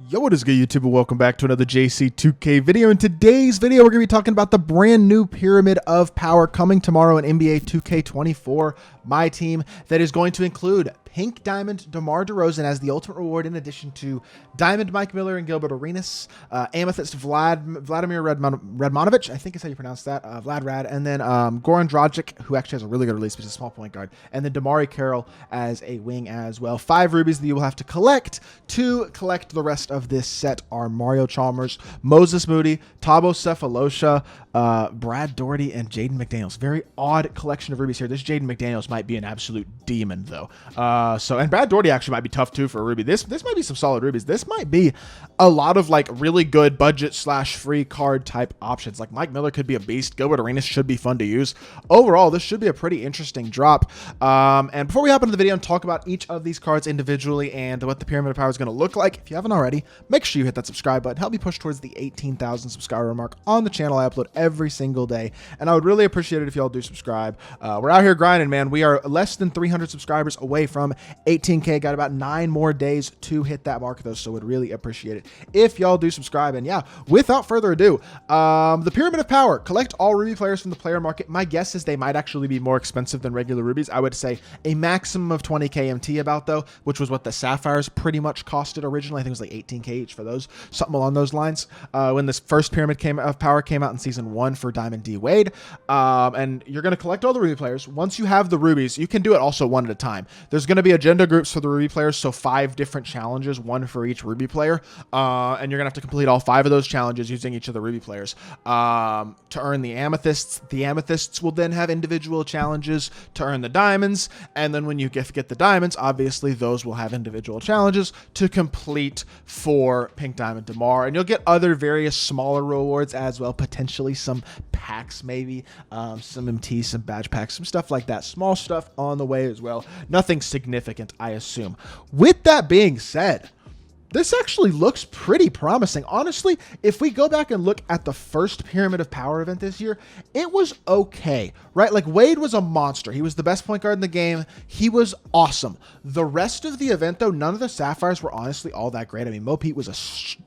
Yo, what is good, YouTube, and welcome back to another JC2K video. In today's video, we're going to be talking about the brand new Pyramid of Power coming tomorrow in NBA 2K24 MyTEAM that is going to include Pink Diamond DEMAR DeRozan as the ultimate reward, in addition to Diamond Mike Miller and Gilbert Arenas, Amethyst Vladimir Radmanovic, I think is how you pronounce that, Vlad Rad, and then Goran Dragic, who actually has a really good release, which is a small point guard, and then Damari Carroll as a wing as well. 5 rubies that you will have to collect. To collect the rest of this set are Mario Chalmers, Moses Moody, Thabo Sefolosha, Brad Daugherty, and Jaden McDaniels. Very odd collection of rubies here. This Jaden McDaniels might be an absolute demon, though. And Brad Daugherty actually might be tough too for a ruby. This might be some solid rubies. This might be a lot of like really good budget / free card type options. Like Mike Miller could be a beast. Gilbert Arenas should be fun to use. Overall, this should be a pretty interesting drop. And before we hop into the video and talk about each of these cards individually and what the Pyramid of Power is going to look like, if you haven't already, make sure you hit that subscribe button. Help me push towards the 18,000 subscriber mark on the channel. I upload every single day, and I would really appreciate it if y'all do subscribe. We're out here grinding, man. We are less than 300 subscribers away from 18K. Got about 9 more days to hit that mark, though, so would really appreciate it if y'all do subscribe. And yeah, without further ado, the Pyramid of Power. Collect all ruby players from the player market. My guess is they might actually be more expensive than regular rubies. I would say a maximum of 20K MT about, though, which was what the Sapphires pretty much costed originally. I think it was like 18K each for those, something along those lines. When this first Pyramid of Power came out in Season 1 for Diamond D Wade. And you're going to collect all the ruby players. Once you have the rubies, you can do it also one at a time. There's going to be agenda groups for the ruby players, so 5 different challenges, 1 for each ruby player. And you're going to have to complete all 5 of those challenges using each of the ruby players to earn the amethysts. The amethysts will then have individual challenges to earn the diamonds. And then when you get the diamonds, obviously those will have individual challenges to complete for Pink Diamond DEMAR. And you'll get other various smaller rewards as well, potentially some packs, maybe some MT, some badge packs, some stuff like that. Small stuff on the way as well. Nothing significant, I assume. With that being said, this actually looks pretty promising. Honestly, if we go back and look at the first Pyramid of Power event this year, it was okay, right? Like, Wade was a monster. He was the best point guard in the game. He was awesome. The rest of the event, though, none of the Sapphires were honestly all that great. I mean, Mo Pete was a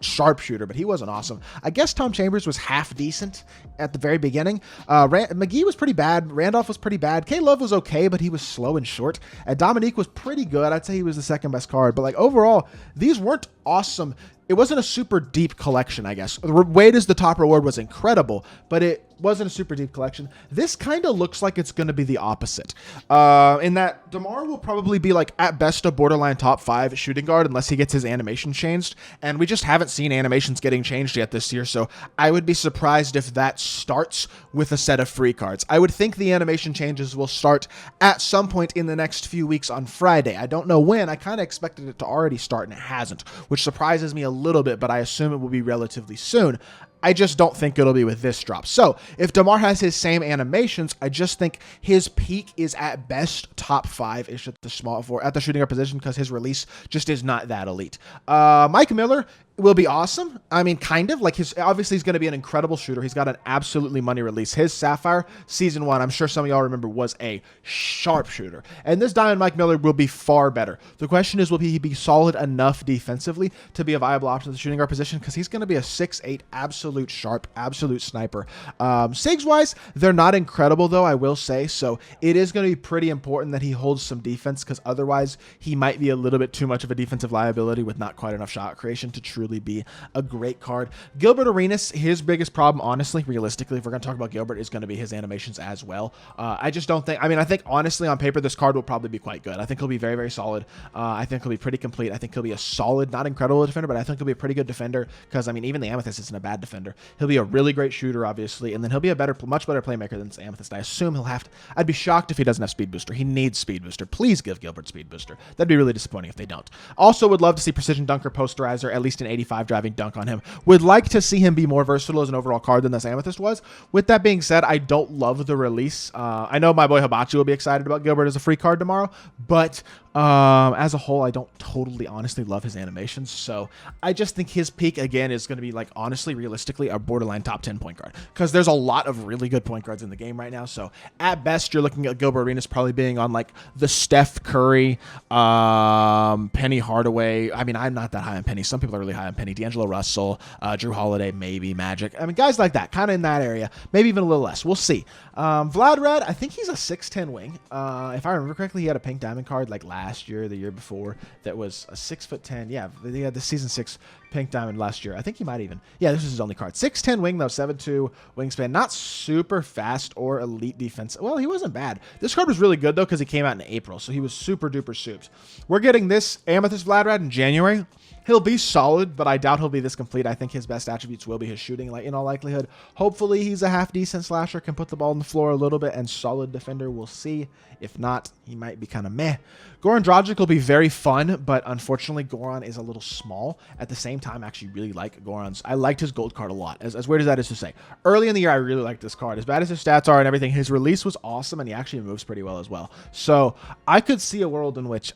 sharpshooter, but he wasn't awesome. I guess Tom Chambers was half decent at the very beginning. McGee was pretty bad. Randolph was pretty bad. K-Love was okay, but he was slow and short. And Dominique was pretty good. I'd say he was the second best card. But, like, overall, these weren't awesome. It wasn't a super deep collection, I guess. Wade as the top reward was incredible, but it wasn't a super deep collection. This kind of looks like it's going to be the opposite. In that DEMAR will probably be, like, at best a borderline top 5 shooting guard unless he gets his animation changed. And we just haven't seen animations getting changed yet this year, so I would be surprised if that starts with a set of free cards. I would think the animation changes will start at some point in the next few weeks on Friday. I don't know when. I kind of expected it to already start, and it hasn't, which surprises me a little bit, but I assume it will be relatively soon. I just don't think it'll be with this drop. So if DEMAR has his same animations, I just think his peak is at best top 5-ish at the shooting guard position, because his release just is not that elite. Mike Miller will be awesome. I mean, kind of. Like, obviously he's going to be an incredible shooter. He's got an absolutely money release. His Sapphire Season 1, I'm sure some of y'all remember, was a sharpshooter. And this Diamond Mike Miller will be far better. The question is, will he be solid enough defensively to be a viable option at the shooting guard position? Because he's going to be a 6'8", absolute sharp, absolute sniper. Sigs-wise, they're not incredible, though, I will say. So it is going to be pretty important that he holds some defense, because otherwise he might be a little bit too much of a defensive liability with not quite enough shot creation to truly be a great card. Gilbert Arenas, his biggest problem, honestly, realistically, if we're going to talk about Gilbert, is going to be his animations as well. I just don't think, I think honestly on paper this card will probably be quite good. I think he'll be very, very solid. I think he'll be pretty complete. I think he'll be a solid, not incredible defender, but I think he'll be a pretty good defender, because I mean, even the Amethyst isn't a bad defender. He'll be a really great shooter, obviously, and then he'll be a much better playmaker than this Amethyst. I assume he'll have to, I'd be shocked if he doesn't have Speed Booster. He needs Speed Booster. Please give Gilbert Speed Booster. That'd be really disappointing if they don't. Also would love to see Precision Dunker Posterizer, at least an 85 driving dunk on him. Would like to see him be more versatile as an overall card than this Amethyst was. With that being said, I don't love the release. I know my boy Hibachi will be excited about Gilbert as a free card tomorrow, but as a whole, I don't totally honestly love his animations. So I just think his peak, again, is going to be, like, honestly, realistically, a borderline top 10 point guard, because there's a lot of really good point guards in the game right now. So at best, you're looking at Gilbert Arenas probably being on, like, the Steph Curry, Penny Hardaway. I mean, I'm not that high on Penny. Some people are really high Penny, D'Angelo Russell, Drew Holiday, maybe Magic. I mean, guys like that, kind of in that area, maybe even a little less. We'll see. Vlad Red, I think he's a 6'10 wing. If I remember correctly, he had a pink diamond card like last year, the year before, that was a 6'10". Yeah, he had the season 6 pink diamond last year. I think he might even. Yeah, this is his only card. 6'10 wing though, 7'2 wingspan. Not super fast or elite defense. Well, he wasn't bad. This card was really good though because he came out in April, so he was super duper souped. We're getting this Amethyst Vlad Red in January. He'll be solid, but I doubt he'll be this complete. I think his best attributes will be his shooting, like in all likelihood. Hopefully, he's a half-decent slasher, can put the ball on the floor a little bit, and solid defender. We'll see. If not, he might be kind of meh. Goran Dragic will be very fun, but unfortunately, Goran is a little small. At the same time, I actually really like Goran's. I liked his gold card a lot, as weird as that is to say. Early in the year, I really liked this card. As bad as his stats are and everything, his release was awesome, and he actually moves pretty well as well. So I could see a world in which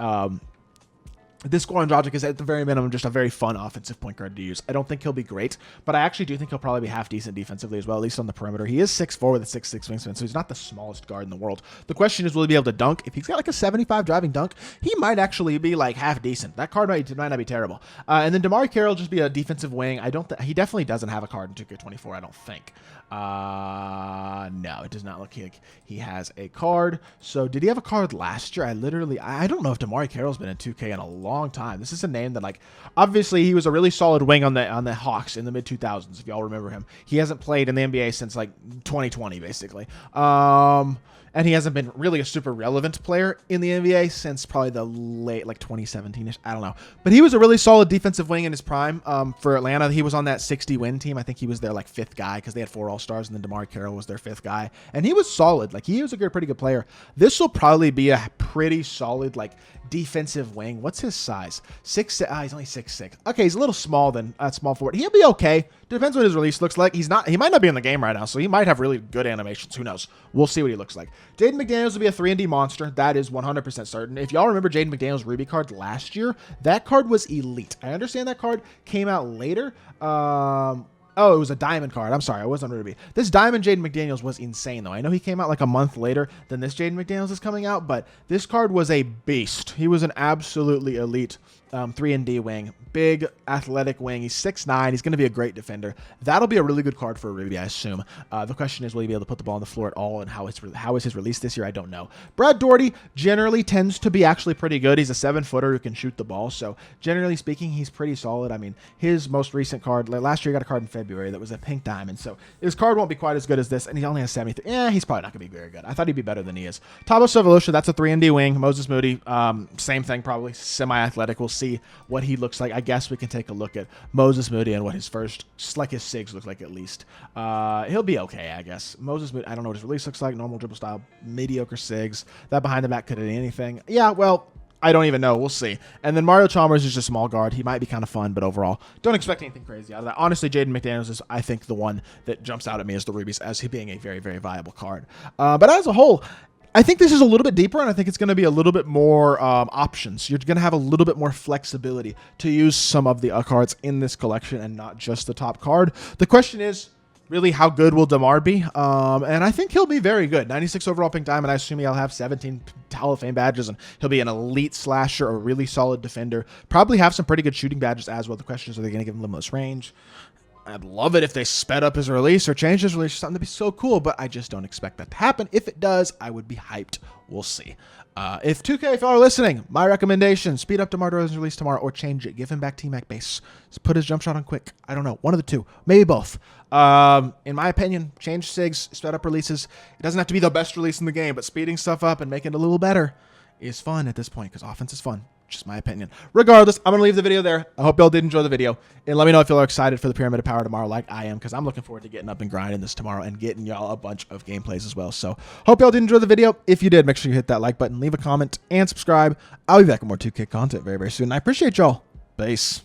this Goran Dragic is at the very minimum just a very fun offensive point guard to use. I don't think he'll be great, but I actually do think he'll probably be half decent defensively as well, at least on the perimeter. He is 6'4 with a 6'6 wingspan, so he's not the smallest guard in the world. The question is, will he be able to dunk? If he's got like a 75 driving dunk, he might actually be like half decent. That card might not be terrible. And then DeMar Carroll just be a defensive wing. He definitely doesn't have a card in 2K24, I don't think. No, it does not look like he has a card. So did he have a card last year? I don't know if DeMar Carroll's been in 2K in a long time. This is a name that, like, obviously he was a really solid wing on the Hawks in the mid 2000s, if y'all remember him. He hasn't played in the NBA since like 2020 basically. And he hasn't been really a super relevant player in the NBA since probably the late, like 2017-ish. I don't know. But he was a really solid defensive wing in his prime for Atlanta. He was on that 60-win team. I think he was their like 5th guy because they had 4 All-Stars, and then DeMar Carroll was their 5th guy. And he was solid. Like, he was a pretty good player. This will probably be a pretty solid, like, defensive wing. What's his size? He's only 6'6". Okay, he's a little small than small forward. He'll be okay. Depends what his release looks like. He might not be in the game right now, so he might have really good animations. Who knows? We'll see what he looks like. Jaden McDaniels will be a 3-and-D monster. That is 100% certain. If y'all remember Jaden McDaniels' Ruby card last year, that card was elite. I understand that card came out later. Oh, it was a diamond card. I'm sorry, I wasn't Ruby. This diamond Jaden McDaniels was insane, though. I know he came out like a month later than this Jaden McDaniels is coming out, but this card was a beast. He was an absolutely elite 3-and-D wing. Big, athletic wing. He's 6'9". He's going to be a great defender. That'll be a really good card for a Ruby, I assume. The question is, will he be able to put the ball on the floor at all, and how is his release this year? I don't know. Brad Daugherty generally tends to be actually pretty good. He's a 7-footer who can shoot the ball, so generally speaking, he's pretty solid. I mean, his most recent card, like last year he got a card in February that was a pink diamond, so his card won't be quite as good as this, and he only has 73. He's probably not going to be very good. I thought he'd be better than he is. Tabo Sevolution, that's a 3-and-D wing. Moses Moody, same thing probably. Semi-athletic. We'll see what he looks like. I guess we can take a look at Moses Moody and what his first, like his SIGs look like at least. He'll be okay, I guess. Moses Moody, I don't know what his release looks like. Normal dribble style, mediocre SIGs. That behind the back could hit anything. Yeah, well, I don't even know. We'll see. And then Mario Chalmers is just a small guard. He might be kind of fun, but overall, don't expect anything crazy out of that. Honestly, Jaden McDaniels is, I think, the one that jumps out at me as the Rubies as he being a very, very viable card. But as a whole, I think this is a little bit deeper, and I think it's going to be a little bit more options. You're going to have a little bit more flexibility to use some of the cards in this collection and not just the top card. The question is, really, how good will DeMar be? And I think he'll be very good. 96 overall pink diamond. I assume he'll have 17 Hall of Fame badges, and he'll be an elite slasher, a really solid defender. Probably have some pretty good shooting badges as well. The question is, are they going to give him limitless range? I'd love it if they sped up his release or changed his release or something. That'd be so cool, but I just don't expect that to happen. If it does, I would be hyped. We'll see. If 2K, if y'all are listening, my recommendation, speed up DeMar DeRozan's release tomorrow or change it. Give him back T-Mac base. Just put his jump shot on quick. I don't know. One of the two. Maybe both. In my opinion, change SIGs, sped up releases. It doesn't have to be the best release in the game, but speeding stuff up and making it a little better is fun at this point because offense is fun. Just my opinion. Regardless, I'm going to leave the video there. I hope y'all did enjoy the video. And let me know if y'all are excited for the Pyramid of Power tomorrow like I am, because I'm looking forward to getting up and grinding this tomorrow and getting y'all a bunch of gameplays as well. So hope y'all did enjoy the video. If you did, make sure you hit that like button, leave a comment, and subscribe. I'll be back with more 2K content very, very soon. I appreciate y'all. Peace.